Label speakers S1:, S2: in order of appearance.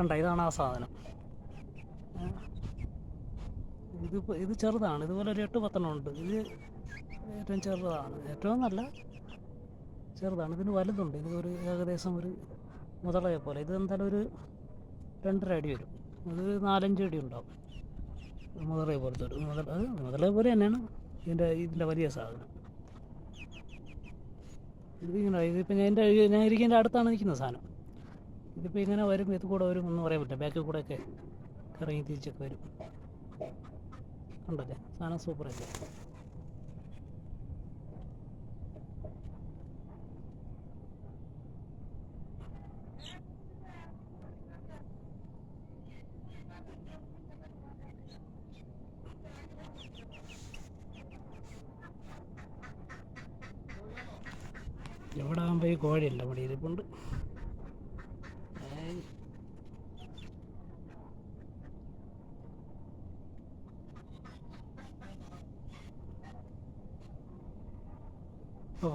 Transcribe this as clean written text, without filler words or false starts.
S1: കണ്ട ഇതാണ് ആ സാധനം. ഇത് ചെറുതാണ്. ഇതുപോലെ ഒരു 8-10 ഉണ്ട്. ഇത് ഏറ്റവും ചെറുതാണ്, ഏറ്റവും നല്ല ചെറുതാണ്. ഇതിന് വലുതുണ്ട്. ഇതൊരു ഏകദേശം ഒരു മുതലയെ പോലെ. ഇത് എന്തായാലും ഒരു 2.5 അടി വരും. ഇത് 4-5 അടി ഉണ്ടാവും. മുതലയെ പോലത്തെ ഒരു മുതലയെ പോലെ തന്നെയാണ് ഇതിൻ്റെ വലിയ സാധനം. ഇതിപ്പോൾ ഞാൻ ഇരിക്കുന്നതിൻ്റെ അടുത്താണ് നിൽക്കുന്ന സാധനം. ഇതിപ്പോൾ ഇങ്ങനെ വരും, ഇത് കൂടെ വരും, ഒന്നും പറയാൻ പറ്റില്ല. ബാക്കിൽ കൂടെയൊക്കെ ഇറങ്ങി തിരിച്ചൊക്കെ വരും. ഉണ്ടല്ലേ സാധനം, സൂപ്പറല്ലേ. ഇവിടെ ആകുമ്പോൾ ഈ കോഴിയല്ല മടിയിരിപ്പുണ്ട്. ഓ